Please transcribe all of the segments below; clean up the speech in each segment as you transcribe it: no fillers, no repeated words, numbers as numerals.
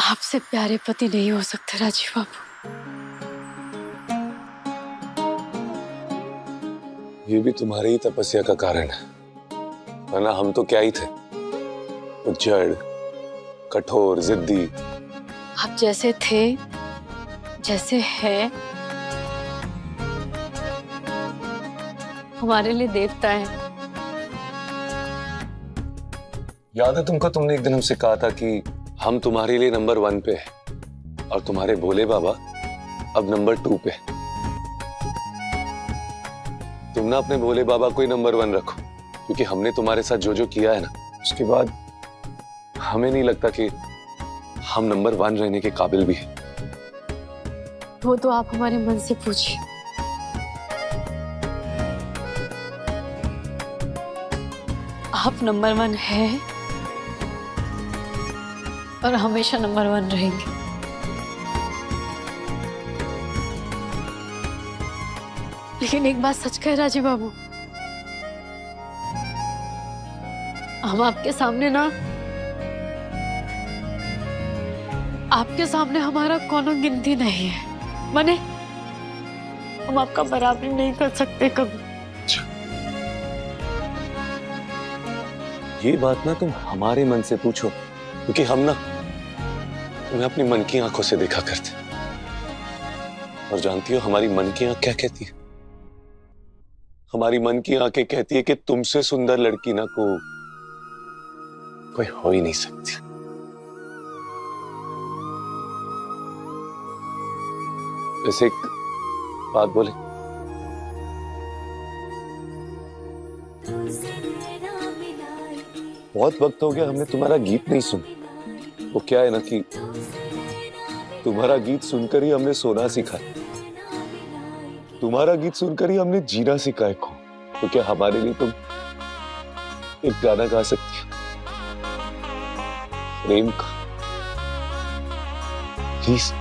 आपसे प्यारे पति नहीं हो सकते राजीव बाबू। ये भी तुम्हारी ही तपस्या का कारण है, वरना हम तो क्या ही थे, उज्जड़, कठोर, जिद्दी। आप जैसे थे, जैसे हैं, हमारे लिए देवता है। याद है तुमको, तुमने एक दिन हमसे कहा था कि हम तुम्हारे लिए नंबर 1 पे है और तुम्हारे भोले बाबा अब नंबर 2 पे। तुम ना अपने भोले बाबा को ही नंबर 1 रखो, क्योंकि हमने तुम्हारे साथ जो जो किया है ना, उसके बाद हमें नहीं लगता कि हम नंबर 1 रहने के काबिल भी हैं। वो तो आप हमारे मन से पूछिए। आप नंबर 1 है और हमेशा नंबर 1 रहेंगे। लेकिन एक बात सच कह राजीव बाबू, हम आपके सामने ना, आपके सामने हमारा कोनो गिनती नहीं है। माने हम आपका बराबरी नहीं कर सकते कभी। ये बात ना तुम हमारे मन से पूछो, क्योंकि हम ना तुम्हें अपनी मन की आंखों से देखा करते। और जानती हो हमारी मन की आंख क्या कहती है? हमारी मन की आंखें कहती है कि तुमसे सुंदर लड़की ना कोई हो ही नहीं सकती। वैसे एक बात बोले, बहुत वक्त हो गया हमने तुम्हारा गीत नहीं सुना। वो क्या है ना कि तुम्हारा गीत सुनकर ही हमने सोना सीखा, तुम्हारा गीत सुनकर ही हमने जीना सीखा है। तो क्या हमारे लिए तुम एक गाना गा सकती हो, प्रेम का, प्लीज?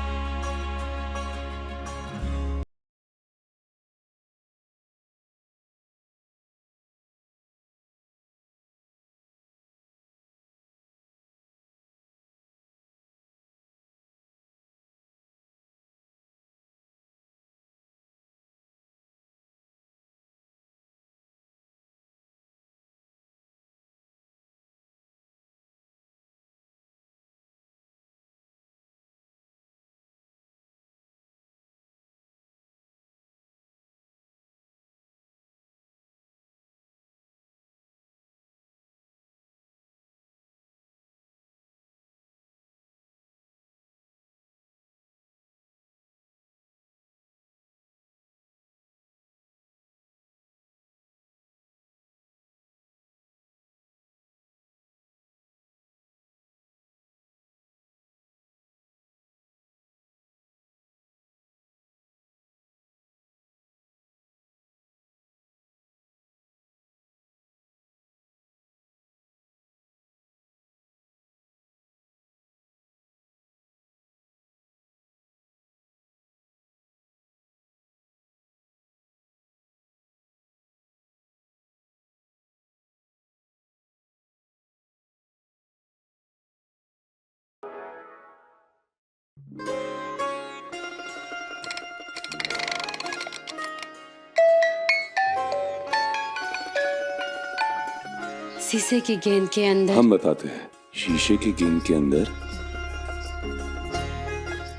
शीशे की गेंद के अंदर, हम बताते हैं, शीशे की गेंद के अंदर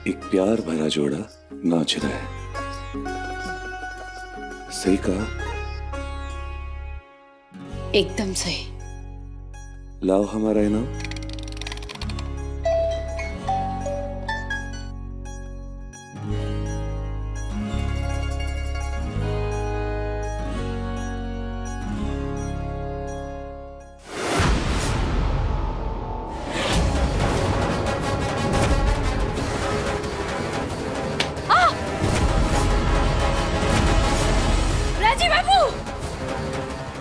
एक प्यार भरा जोड़ा नाच रहा है। सही कहा? एकदम सही। लाओ हमारा इनाम। राजीव बाबू,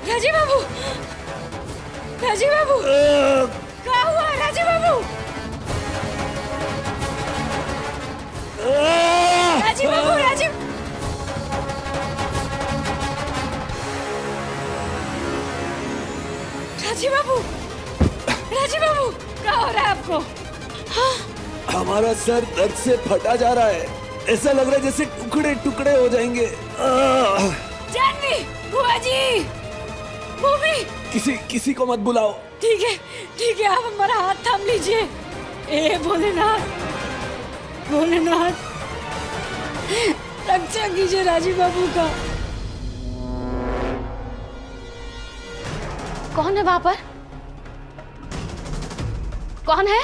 राजीव बाबू, राजीव बाबू, क्या हुआ राजीव बाबू? राजीव बाबू, राजीव राजीव बाबू, राजीव बाबू, क्या हो रहा है आपको? हाँ? हमारा सर दर्द से फटा जा रहा है। ऐसा लग रहा है जैसे टुकड़े टुकड़े हो जाएंगे। जानवी, बुआ जी, भूमि। किसी को मत बुलाओ। ठीक है, आप हमारा हाथ थाम लीजिए। ए भोलेनाथ, भोलेनाथ, रक्षा कीजिए राजीव बाबू का। कौन है वहां पर? कौन है?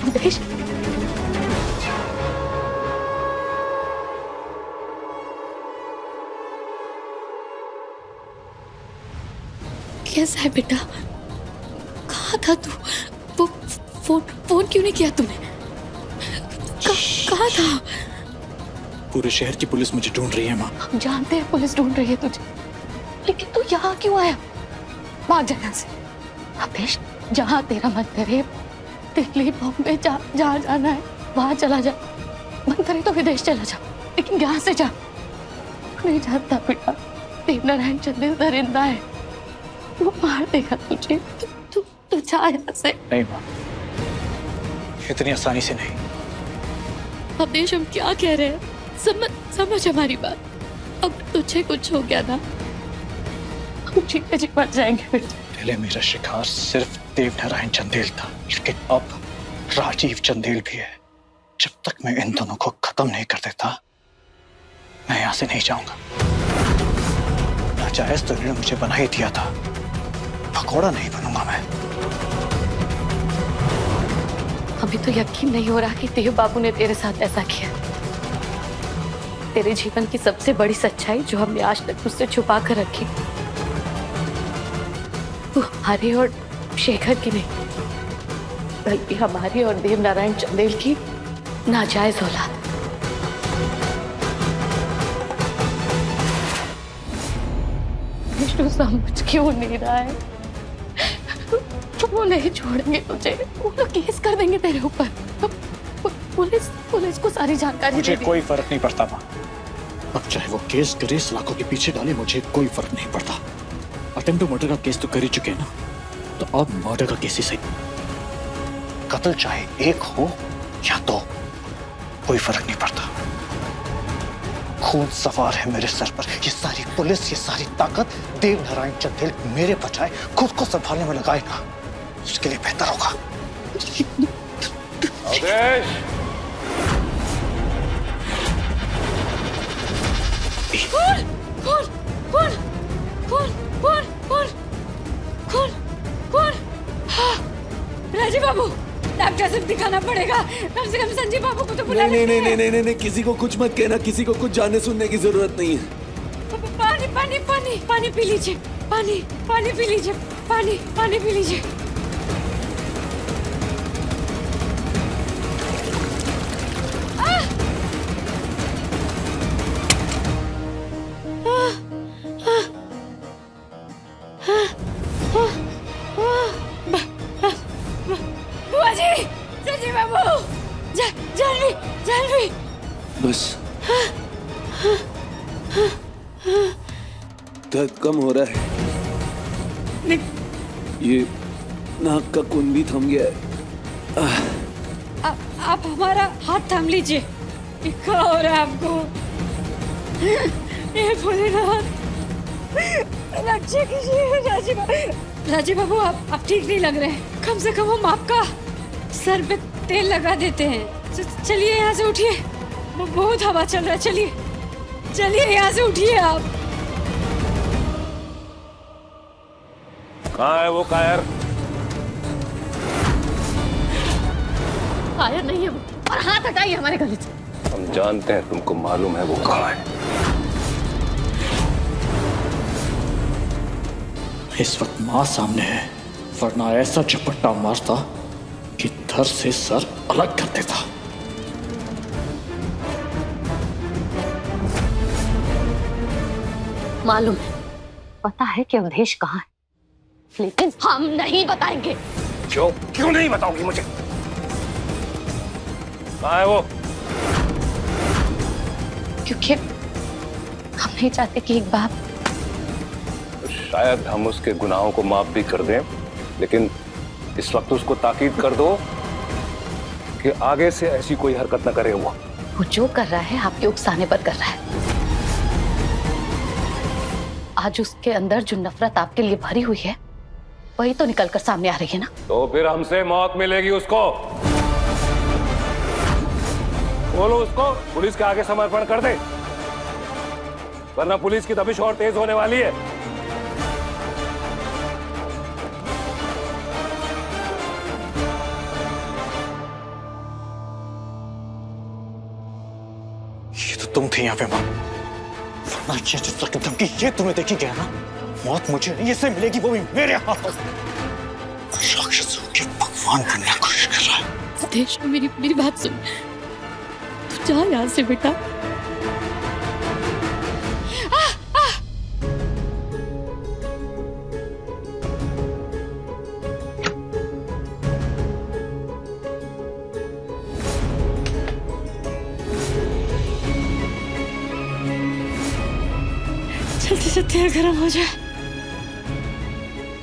अवधेश, कैसा है बेटा? कहाँ था तू? वो फोन क्यों नहीं किया तूने? कहाँ था? पूरे शहर की पुलिस मुझे ढूंढ रही है माँ। हम जानते हैं पुलिस ढूंढ रही है तुझे, लेकिन तू यहाँ क्यों आया? भाग जा यहाँ से। अवधेश, जहाँ तेरा मन करे, दिल्ली, बॉम्बे, जहाँ जाना है वहां चला जा। मन करे तो विदेश चला जा, लेकिन यहाँ से जा। नहीं जानता बेटा, देवनारायण चंदेल दरिंदा है, वो मार देगा तुझे। तू जा यहाँ से। नहीं माँ, इतनी आसानी से नहीं। अवधेश, हम क्या कह रहे हैं? समझ हमारी बात। अब तुझे कुछ हो गया ना, हम जीते जी मर जाएंगे बेटा। पहले मेरा शिकार सिर्फ देवनारायण चंदेल था, लेकिन अब राजीव चंदेल भी है। जब तक मैं इन दोनों को खत्म नहीं कर देता, मैं यहां से नहीं जाऊंगा। नाजायज तो इन्होंने मुझे बना ही दिया था, पकौड़ा नहीं बनूंगा मैं। अभी तो यकीन नहीं हो रहा कि देव बाबू ने तेरे साथ ऐसा किया। तेरे जीवन की सबसे बड़ी सच्चाई जो हमने आज तक तुझसे छुपा कर रखी, वो हमारे और शेखर की नहीं, बल्कि हमारी और देवनारायण चंदेल की नाजायज औलाद। विष्णु समझ क्यों नहीं रहा है? वो नहीं छोड़ेंगे तुझे, वो लोग केस कर देंगे तेरे ऊपर। पुलिस को सारी जानकारी मुझे दे दी। कोई फर्क नहीं पड़ता माँ। अब चाहे वो केस करे, सलाखों के पीछे डाले, मुझे कोई फर्क नहीं पड़ता। अटेम्प्ट टू मर्डर का केस तो कर ही चुके हैं ना, तो अब मर्डर का केस ही सही। कत्ल चाहे एक हो या दो, कोई फर्क नहीं पड़ता। खून सवार है मेरे सर पर। ये सारी पुलिस, ये सारी ताकत देवनारायण चंदेल मेरे बजाय खुद को संभालने में लगाए ना, उसके लिए बेहतर होगा। अवधेश! राजीव बाबू, डॉक्टर से दिखाना पड़ेगा। कम से कम संजीव बाबू को तो बुला नहीं नहीं नहीं नहीं नहीं, किसी को कुछ मत कहना, किसी को कुछ जानने सुनने की जरूरत नहीं है। पानी पानी पानी पानी पी लीजिए, पानी पी लीजिए, पानी पी लीजिए। बुआ जी, संजीव बाबू, जानवी। बस दर्द कम हो रहा है। ये नाक का खून भी थम गया है। आप हमारा हाथ थाम लीजिए। क्या हो रहा है आपको? ये भोलेनाथ, रक्षा कीजिए। राजीव बाबू, आप ठीक नहीं लग रहे हैं। कम से कम हम आपका सर पे तेल लगा देते हैं। चलिए यहाँ से उठिए, बहुत हवा चल रहा है। चलिए यहाँ से उठिए आप। कहाँ है वो कायर? कायर नहीं है वो, और हाथ हटाइए हमारे गले से। हम जानते हैं, तुमको मालूम है वो कहाँ है। इस वक्त माँ सामने है, वरना ऐसा झपट्टा मारता कि धर से सर अलग कर देता। मालूम है, पता है कि अवधेश कहाँ है, लेकिन हम नहीं बताएंगे। क्यों नहीं बताओगी मुझे? कहाँ है वो? क्योंकि हम नहीं चाहते कि एक बाप। शायद हम उसके गुनाहों को माफ भी कर दें, लेकिन इस वक्त उसको ताकीद कर दो कि आगे से ऐसी कोई हरकत न करे। वो जो कर रहा है आपके उकसाने पर कर रहा है। आज उसके अंदर जो नफरत आपके लिए भरी हुई है वही तो निकल कर सामने आ रही है ना। तो फिर हमसे मौत मिलेगी उसको। बोलो उसको पुलिस के आगे समर्पण कर दे, वरना पुलिस की दबिश और तेज होने वाली है। ये तो तुम थे यहाँ पे माँ, वरना ये जिस तरह की धमकी ये तुम्हें देखी गया ना, मौत मुझे नहीं इससे मिलेगी, वो भी मेरे हाथों। राक्षस होके भगवान बनने की कोशिश कर रहा है। देश मेरी बात सुन, तू जा यहाँ से बेटा। चलते चलते गर्म हो जाए,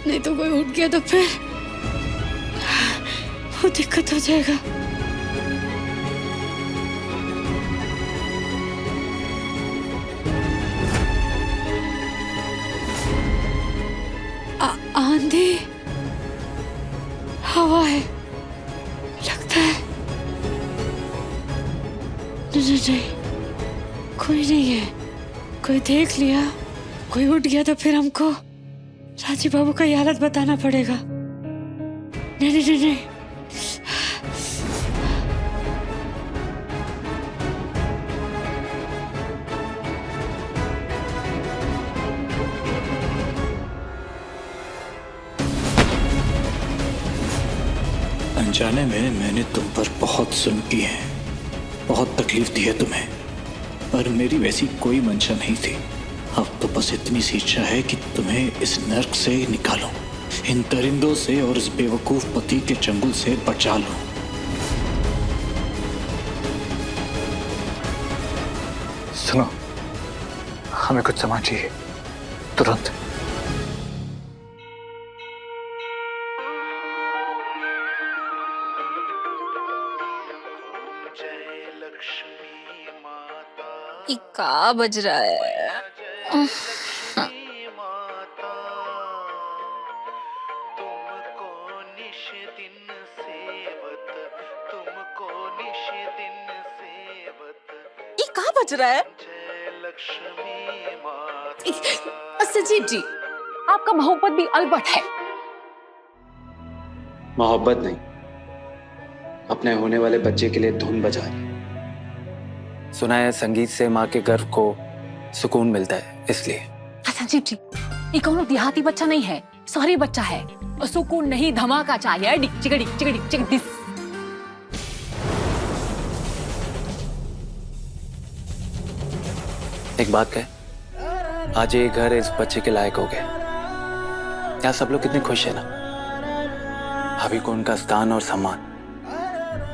नहीं तो कोई उठ गया तो फिर वो दिक्कत हो जाएगा। आंधी हवा है लगता है। नहीं, कोई नहीं है। कोई देख लिया, कोई उठ गया तो फिर हमको राजीव बाबू का ये हालत बताना पड़ेगा। नहीं नहीं नहीं, नहीं। अनजाने में मैंने तुम पर बहुत जुल्म किए हैं, बहुत तकलीफ दी है तुम्हें, पर मेरी वैसी कोई मंशा नहीं थी। अब तो बस इतनी सी इच्छा है कि तुम्हें इस नर्क से निकालूं, इन दरिंदों से और इस बेवकूफ पति के चंगुल से बचा लूं। सुनो, हमें कुछ सामान चाहिए तुरंत। ये का बज रहा है? ये का बज रहा है? सजीव जी, आपका मोहब्बत भी अलबट है। मोहब्बत नहीं, अपने होने वाले बच्चे के लिए धुन बजा रही। सुना है संगीत से माँ के गर्भ को सुकून मिलता है, इसलिए। संजीव जी, ये कौन देहाती बच्चा नहीं है, शहरी बच्चा है। और सुकून नहीं, धमाका चाहिए। डिक चिक डिक चिक डिक चिक दिस। एक बात कहे, आज ये घर इस बच्चे के लायक हो गए। यहाँ सब लोग कितने खुश है ना। भाभी को उनका स्थान और सम्मान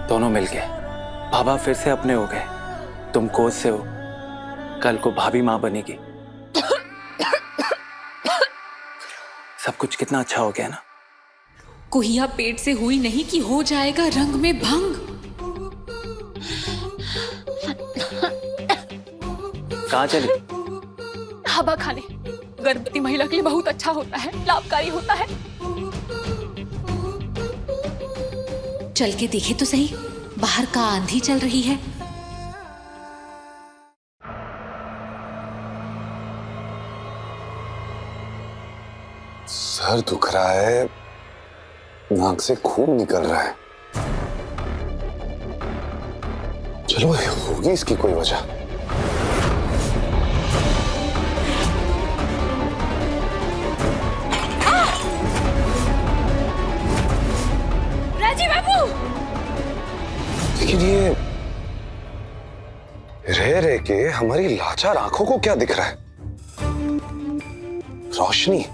दोनों मिल गए। बाबा फिर से अपने हो गए। तुम कोच से हो, कल को भाभी माँ बनेगी। सब कुछ कितना अच्छा हो गया ना। कुहिया पेट से हुई नहीं कि हो जाएगा रंग में भंग। कहाँ चली? हवा खाने। गर्भवती महिला के लिए बहुत अच्छा होता है, लाभकारी होता है। चल के देखे तो सही, बाहर का आंधी चल रही है। सर दुख रहा है, नाक से खून निकल रहा है। चलो, होगी इसकी कोई वजह। राजीव बाबू! लेकिन ये रह रह के हमारी लाचार आंखों को क्या दिख रहा है? रोशनी।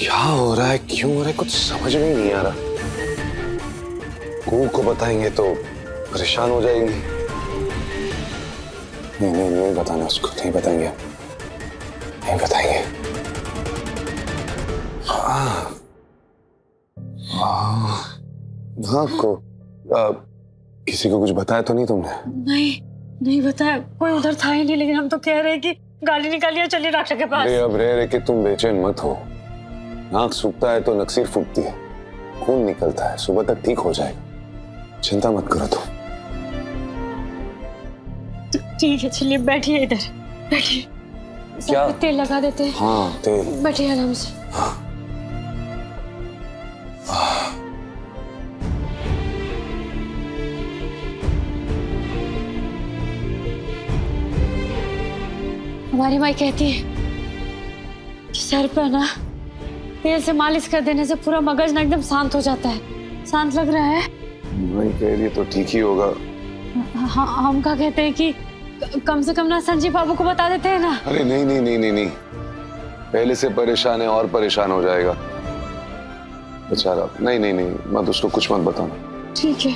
क्या हो रहा है, क्यों हो रहा है, कुछ समझ में नहीं आ रहा। को बताएंगे तो परेशान हो जाएंगी। नहीं नहीं नहीं बताना उसको, नहीं बताएंगे, नहीं बताएंगे। हाँ आपको किसी को कुछ बताया तो नहीं तुमने? नहीं नहीं बताया, कोई उधर था ही नहीं, लेकिन हम तो कह रहे हैं कि गाड़ी निकालिए, चलिए डॉक्टर के पास। अरे अब रह रहे कि तुम बेचैन मत हो। नाक सूखता है तो नक्सीर फूटती है, खून निकलता है, सुबह तक ठीक हो जाएगा, चिंता मत करो तुम। ठीक है, चलिए बैठिए, इधर बैठिए। क्या? तेल लगा देते हैं। हाँ तेल। बैठिए आराम से। हमारी माई कहती है कि सर पर ना तेल से मालिश कर देने से पूरा मगज ना एकदम शांत हो जाता है। शांत लग रहा है? नहीं कह रही तो ठीक ही होगा। हाँ, हम क्या कहते हैं कि कम से कम ना संजीव बाबू को बता देते हैं ना। अरे नहीं नहीं नहीं नहीं नहीं, पहले से परेशान है और परेशान हो जाएगा बेचारा। नहीं नहीं नहीं, मत उसको कुछ मत बताना। ठीक है,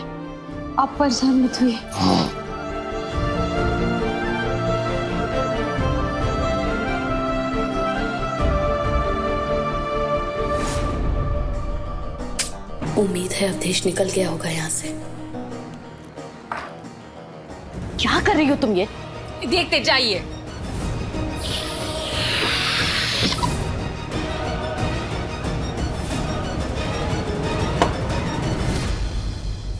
आप परेशान मत हुई। हाँ उम्मीद है अवधेश निकल गया होगा यहाँ से। क्या कर रही हो तुम ये? देखते जाइए।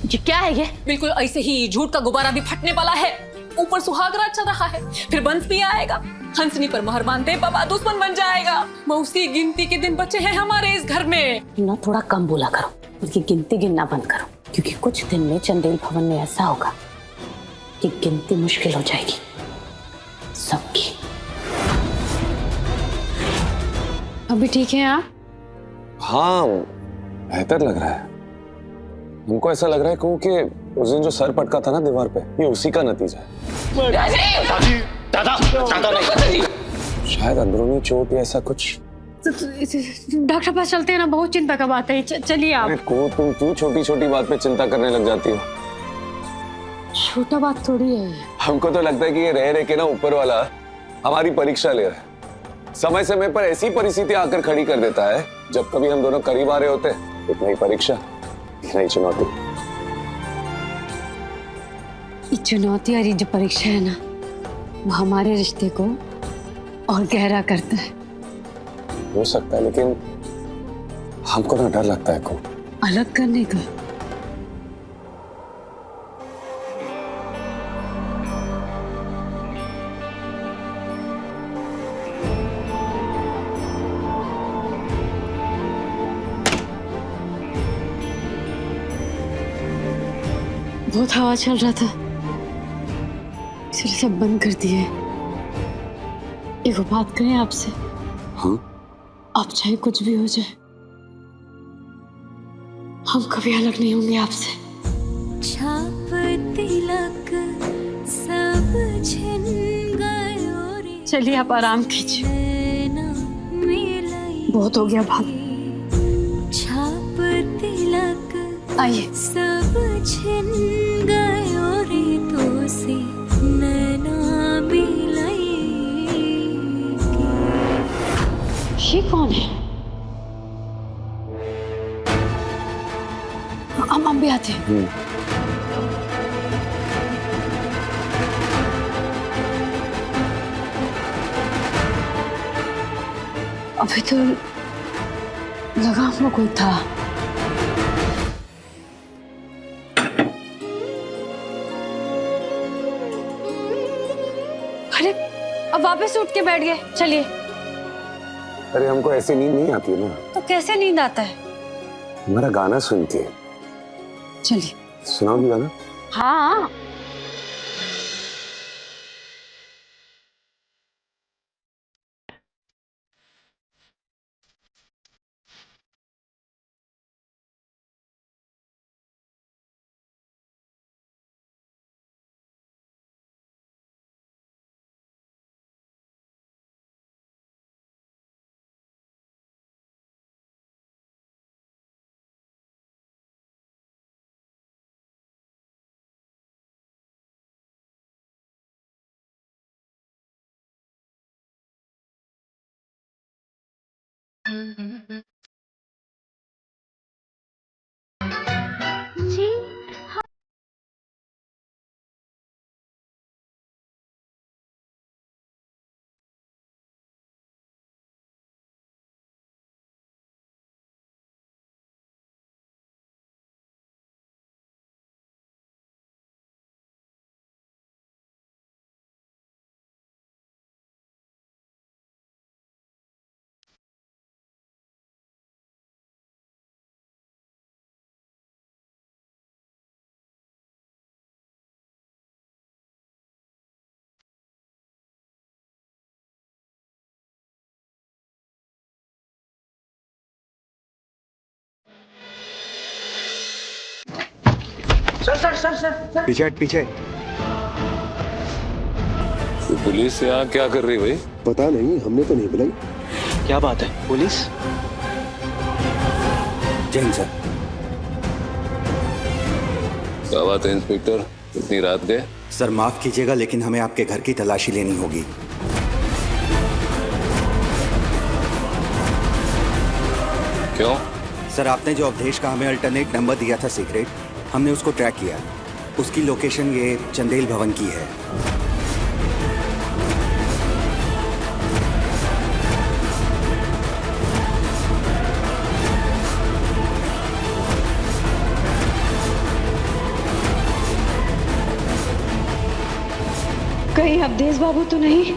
ये क्या है ये? बिल्कुल ऐसे ही झूठ का गुब्बारा भी फटने वाला है। ऊपर सुहागरात चल रहा है, फिर बंस भी आएगा। हंसनी पर मोहर बांधते बाबा दुश्मन बन जाएगा। मौसी गिनती के दिन बचे हैं हमारे इस घर में। ना थोड़ा कम बोला करो, उनकी गिनती गिनना बंद करो, क्योंकि कुछ दिन में चंदेल भवन में ऐसा होगा कि गिनती मुश्किल हो जाएगी सबकी। अभी ठीक है आप? हाँ बेहतर लग रहा है। हमको ऐसा लग रहा है क्योंकि उस दिन जो सर पटका था ना दीवार पे, ये उसी का नतीजा है। दादा दादा नहीं। शायद अंदरूनी चोट या ऐसा कुछ। डॉक्टर पास चलते हैं ना, बहुत चिंता का बात है। चलिए आप। अरे को तुम क्यों छोटी छोटी बात पे चिंता करने लग जाती हो? छोटा बात थोड़ी है। हमको तो लगता है कि ये रह रहे के ना ऊपर वाला हमारी परीक्षा ले रहा है। समय समय पर ऐसी परिस्थिति आकर खड़ी कर देता है जब कभी हम दोनों करीब आ रहे होते हैं। एक नई परीक्षा, एक नई चुनौती। ये चुनौती और ये जो परीक्षा है ना, वो हमारे रिश्ते को और गहरा करता है। हो सकता है, लेकिन हमको ना डर लगता है को अलग करने का। बहुत हवा चल रहा था, इसलिए सब बंद कर दिए। एक बात करें आपसे? हाँ आप चाहे कुछ भी हो जाए, हम कभी अलग नहीं होंगे आपसे। छाप तिलक सब छिन गयो रे। चलिए आप आराम कीजिए, बहुत हो गया भाग। छाप तिलक आइए। सब छिन गयो रे तो से नैना मिलाई। ये कौन है? हम भी आते हैं। अभी तो लगा हम कोई था। अरे अब वापस उठ के बैठ गए। चलिए। अरे हमको ऐसी नींद नहीं आती ना। तो कैसे नींद आता है? हमारा गाना सुनती है। चलिए। सुनाओगी गाना? हाँ। पीछे हट, पीछे। तो पुलिस यहाँ क्या कर रही भाई? पता नहीं, हमने तो नहीं बुलाई। क्या बात है? पुलिस? जय हिंद सर। क्या बात है इंस्पेक्टर, इतनी रात गए? सर माफ कीजिएगा, लेकिन हमें आपके घर की तलाशी लेनी होगी। क्यों? सर आपने जो अवधेश का हमें अल्टरनेट नंबर दिया था सीक्रेट, हमने उसको ट्रैक किया। उसकी लोकेशन ये चंदेल भवन की है। कहीं अवधेश बाबू तो नहीं?